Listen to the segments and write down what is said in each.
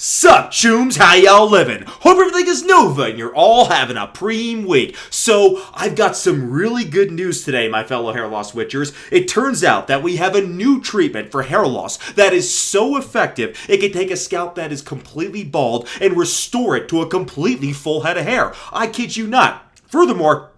Sup, chooms, how y'all living? Hope everything is Nova and you're all having a preem week. So, I've got some really good news today, my fellow hair loss witchers. It turns out that we have a new treatment for hair loss that is so effective, it can take a scalp that is completely bald and restore it to a completely full head of hair. I kid you not. Furthermore,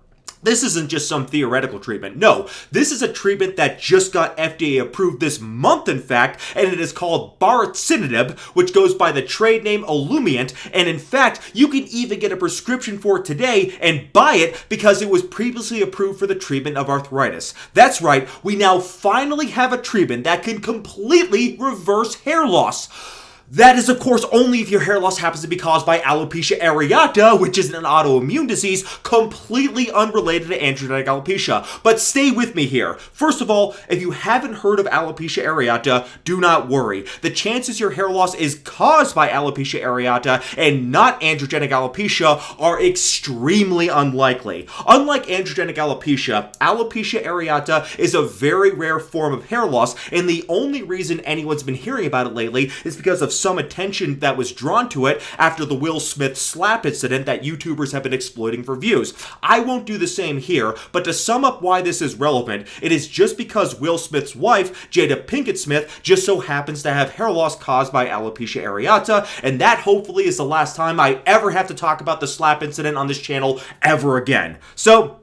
this isn't just some theoretical treatment. No, this is a treatment that just got FDA approved this month, in fact, and it is called Baricitinib, which goes by the trade name Olumiant, and in fact, you can even get a prescription for it today and buy it because it was previously approved for the treatment of arthritis. That's right, we now finally have a treatment that can completely reverse hair loss. That is, of course, only if your hair loss happens to be caused by Alopecia areata, which is an autoimmune disease completely unrelated to androgenetic alopecia. But stay with me here. First of all, if you haven't heard of Alopecia areata, do not worry. The chances your hair loss is caused by Alopecia areata and not androgenetic alopecia are extremely unlikely. Unlike androgenetic alopecia, Alopecia areata is a very rare form of hair loss, and the only reason anyone's been hearing about it lately is because of some attention that was drawn to it after the Will Smith slap incident that YouTubers have been exploiting for views. I won't do the same here, but to sum up why this is relevant, it is just because Will Smith's wife, Jada Pinkett Smith, just so happens to have hair loss caused by alopecia areata, and that hopefully is the last time I ever have to talk about the slap incident on this channel ever again. So,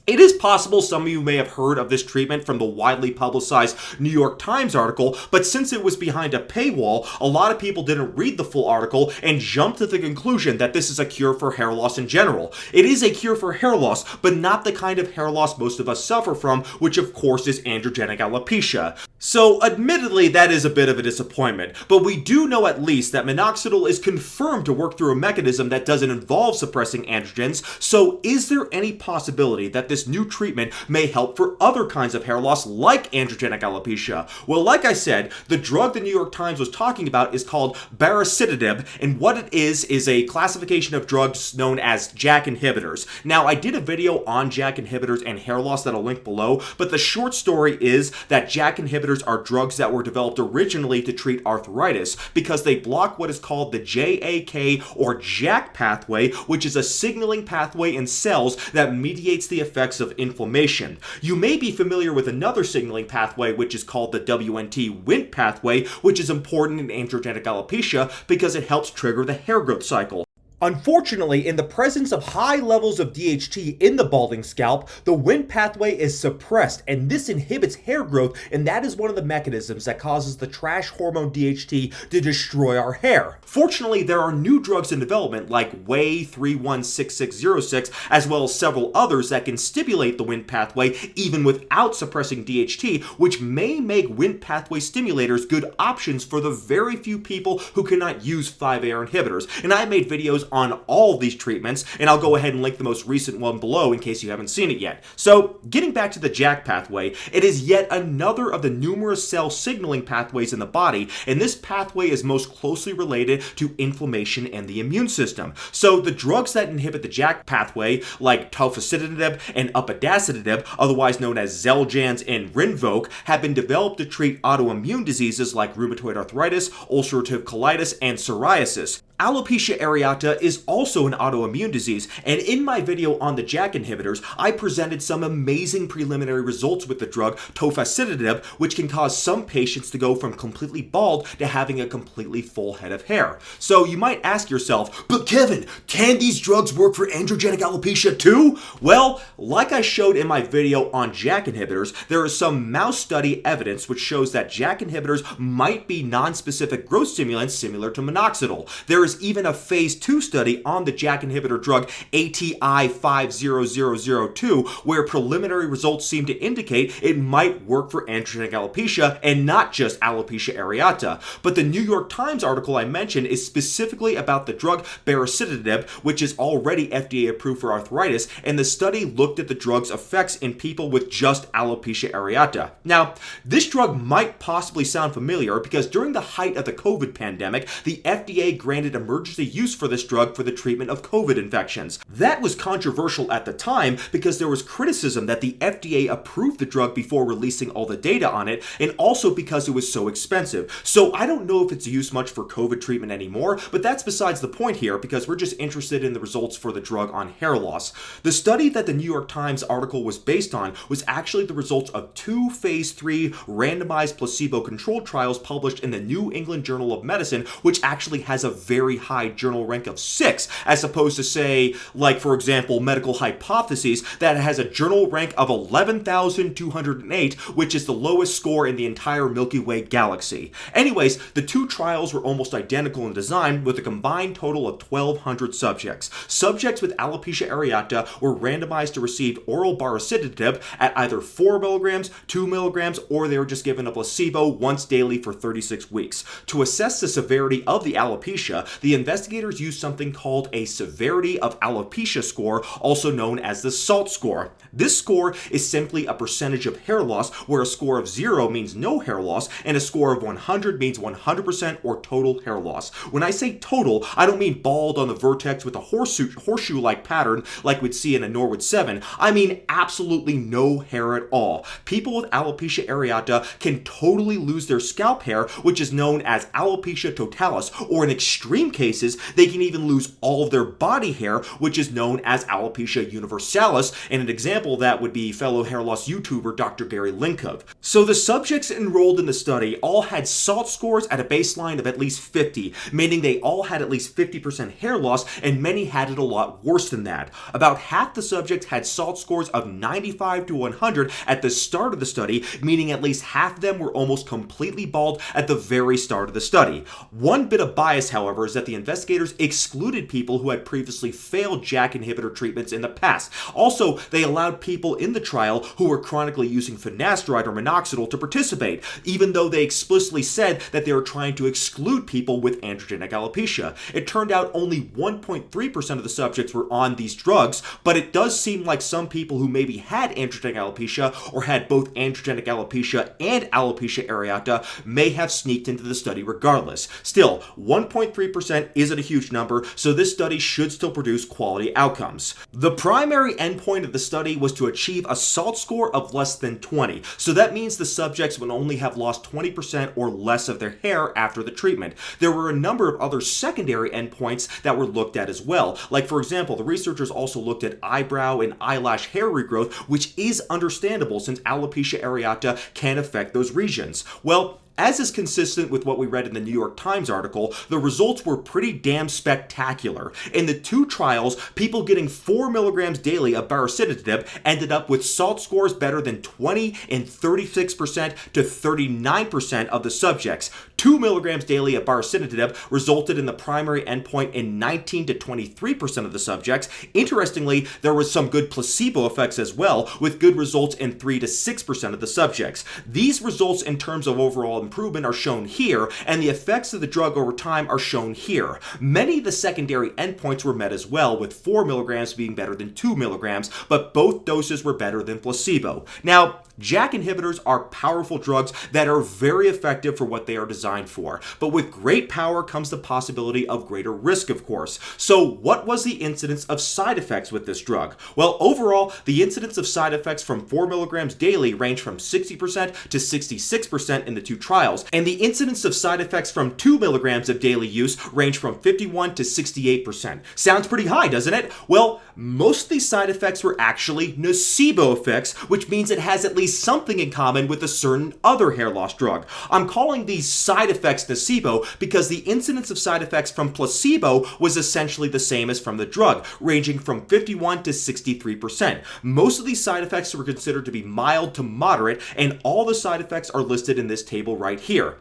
it is possible some of you may have heard of this treatment from the widely publicized New York Times article, but since it was behind a paywall, a lot of people didn't read the full article and jumped to the conclusion that this is a cure for hair loss in general. It is a cure for hair loss, but not the kind of hair loss most of us suffer from, which of course is androgenetic alopecia. So, admittedly, that is a bit of a disappointment, but we do know at least that minoxidil is confirmed to work through a mechanism that doesn't involve suppressing androgens, so is there any possibility that this new treatment may help for other kinds of hair loss like androgenetic alopecia? Well, like I said, the drug the New York Times was talking about is called Baricitinib, and what it is a classification of drugs known as JAK inhibitors. Now, I did a video on JAK inhibitors and hair loss that I'll link below, but the short story is that JAK inhibitors are drugs that were developed originally to treat arthritis because they block what is called the JAK or JAK pathway, which is a signaling pathway in cells that mediates the effects of inflammation. You may be familiar with another signaling pathway which is called the WNT-Wnt pathway, which is important in androgenetic alopecia because it helps trigger the hair growth cycle. Unfortunately, in the presence of high levels of DHT in the balding scalp, the Wnt pathway is suppressed, and this inhibits hair growth, and that is one of the mechanisms that causes the trash hormone DHT to destroy our hair. Fortunately, there are new drugs in development like WAY 316606, as well as several others that can stimulate the Wnt pathway even without suppressing DHT, which may make Wnt pathway stimulators good options for the very few people who cannot use 5-AR inhibitors. And I made videos on all of these treatments, and I'll go ahead and link the most recent one below in case you haven't seen it yet. So, getting back to the JAK pathway, it is yet another of the numerous cell signaling pathways in the body, and this pathway is most closely related to inflammation and the immune system. So, the drugs that inhibit the JAK pathway, like Tofacitinib and Upadacitinib, otherwise known as Xeljanz and Rinvoq, have been developed to treat autoimmune diseases like rheumatoid arthritis, ulcerative colitis, and psoriasis. Alopecia areata is also an autoimmune disease, and in my video on the JAK inhibitors, I presented some amazing preliminary results with the drug Tofacitinib, which can cause some patients to go from completely bald to having a completely full head of hair. So you might ask yourself, but Kevin, can these drugs work for androgenetic alopecia too? Well, like I showed in my video on JAK inhibitors, there is some mouse study evidence which shows that JAK inhibitors might be non-specific growth stimulants similar to minoxidil. There is even a phase 2 study on the JAK inhibitor drug ATI 50002 where preliminary results seem to indicate it might work for androgenetic alopecia and not just alopecia areata. But the New York Times article I mentioned is specifically about the drug Baricitinib, which is already FDA approved for arthritis, and the study looked at the drug's effects in people with just alopecia areata. Now, this drug might possibly sound familiar because during the height of the COVID pandemic, the FDA granted granted emergency use for this drug for the treatment of COVID infections. That was controversial at the time because there was criticism that the FDA approved the drug before releasing all the data on it, and also because it was so expensive. So I don't know if it's used much for COVID treatment anymore, but that's besides the point here because we're just interested in the results for the drug on hair loss. The study that the New York Times article was based on was actually the results of 2 phase 3 randomized placebo-controlled trials published in the New England Journal of Medicine, which actually has a very high journal rank of 6, as opposed to, say, like for example, Medical Hypotheses, that has a journal rank of 11,208, which is the lowest score in the entire Milky Way galaxy. Anyways, the 2 trials were almost identical in design, with a combined total of 1,200 subjects. Subjects with alopecia areata were randomized to receive oral baricitinib at either 4 milligrams, 2 milligrams, or they were just given a placebo once daily for 36 weeks. To assess the severity of the alopecia, the investigators used something called a severity of alopecia score, also known as the SALT score. This score is simply a percentage of hair loss, where a score of 0 means no hair loss, and a score of 100 means 100% or total hair loss. When I say total, I don't mean bald on the vertex with a horseshoe-like pattern like we'd see in a Norwood 7. I mean absolutely no hair at all. People with alopecia areata can totally lose their scalp hair, which is known as alopecia totalis, or in extreme cases, they can even lose all of their body hair, which is known as alopecia universalis, and an example of that would be fellow hair loss YouTuber Dr. Gary Linkov. So the subjects enrolled in the study all had SALT scores at a baseline of at least 50, meaning they all had at least 50% hair loss, and many had it a lot worse than that. About half the subjects had SALT scores of 95 to 100 at the start of the study, meaning at least half of them were almost completely bald at the very start of the study. One bit of bias, however, is that the investigators excluded people who had previously failed JAK inhibitor treatments in the past. Also, they allowed people in the trial who were chronically using finasteride or minoxidil to participate, even though they explicitly said that they were trying to exclude people with androgenic alopecia. It turned out only 1.3% of the subjects were on these drugs, but it does seem like some people who maybe had androgenic alopecia or had both androgenic alopecia and alopecia areata may have sneaked into the study regardless. Still, 1.3% isn't a huge number, so this study should still produce quality outcomes. The primary endpoint of the study was to achieve a SALT score of less than 20, so that means the subjects would only have lost 20% or less of their hair after the treatment. There were a number of other secondary endpoints that were looked at as well. Like for example, the researchers also looked at eyebrow and eyelash hair regrowth, which is understandable since alopecia areata can affect those regions. Well, as is consistent with what we read in the New York Times article, the results were pretty damn spectacular. In the 2 trials, people getting 4 milligrams daily of baricitinib ended up with SALT scores better than 20 and 36% to 39% of the subjects. 2 milligrams daily of baricitinib resulted in the primary endpoint in 19 to 23% of the subjects. Interestingly, there was some good placebo effects as well, with good results in 3 to 6% of the subjects. These results in terms of overall improvement are shown here, and the effects of the drug over time are shown here. Many of the secondary endpoints were met as well, with 4 milligrams being better than 2 milligrams, but both doses were better than placebo. Now, JAK inhibitors are powerful drugs that are very effective for what they are designed for, but with great power comes the possibility of greater risk, of course. So what was the incidence of side effects with this drug? Well, overall, the incidence of side effects from 4 milligrams daily ranged from 60% to 66% in the 2 trials, and the incidence of side effects from 2 milligrams of daily use ranged from 51 to 68%. Sounds pretty high, doesn't it? Well, most of these side effects were actually nocebo effects, which means it has at least something in common with a certain other hair loss drug. I'm calling these side effects nocebo because the incidence of side effects from placebo was essentially the same as from the drug, ranging from 51 to 63%. Most of these side effects were considered to be mild to moderate, and all the side effects are listed in this table right here.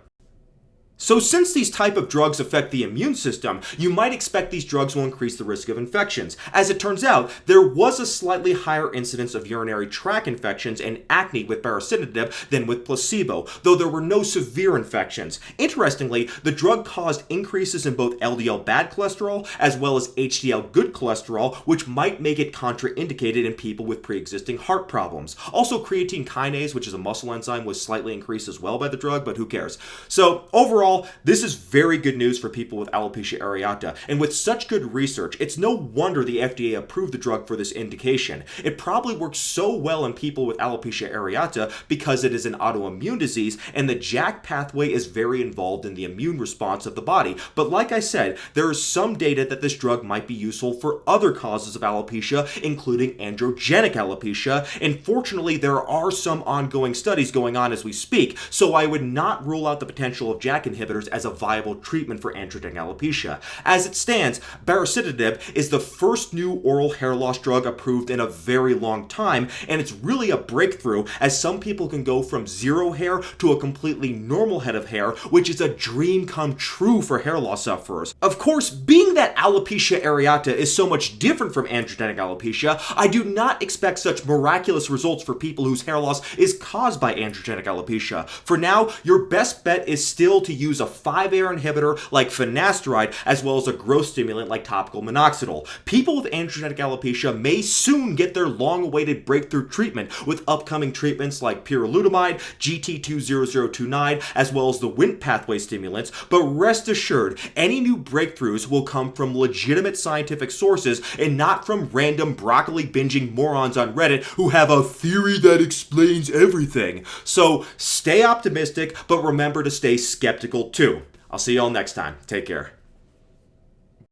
So since these type of drugs affect the immune system, you might expect these drugs will increase the risk of infections. As it turns out, there was a slightly higher incidence of urinary tract infections and acne with baricitinib than with placebo, though there were no severe infections. Interestingly, the drug caused increases in both LDL bad cholesterol as well as HDL good cholesterol, which might make it contraindicated in people with pre-existing heart problems. Also, creatine kinase, which is a muscle enzyme, was slightly increased as well by the drug, but who cares? So overall, overall, this is very good news for people with alopecia areata, and with such good research, it's no wonder the FDA approved the drug for this indication. It probably works so well in people with alopecia areata because it is an autoimmune disease, and the JAK pathway is very involved in the immune response of the body. But like I said, there is some data that this drug might be useful for other causes of alopecia, including androgenic alopecia, and fortunately there are some ongoing studies going on as we speak, so I would not rule out the potential of JAK inhibitors as a viable treatment for androgenic alopecia. As it stands, Baricitinib is the first new oral hair loss drug approved in a very long time, and it's really a breakthrough as some people can go from zero hair to a completely normal head of hair, which is a dream come true for hair loss sufferers. Of course, being that alopecia areata is so much different from androgenic alopecia, I do not expect such miraculous results for people whose hair loss is caused by androgenic alopecia. For now, your best bet is still to use a 5-AR inhibitor like finasteride as well as a growth stimulant like topical minoxidil. People with androgenic alopecia may soon get their long-awaited breakthrough treatment with upcoming treatments like piralutamide, GT20029, as well as the Wnt pathway stimulants, but rest assured, any new breakthroughs will come from legitimate scientific sources and not from random broccoli binging morons on Reddit who have a theory that explains everything. So stay optimistic, but remember to stay skeptical too. I'll see y'all next time. Take care.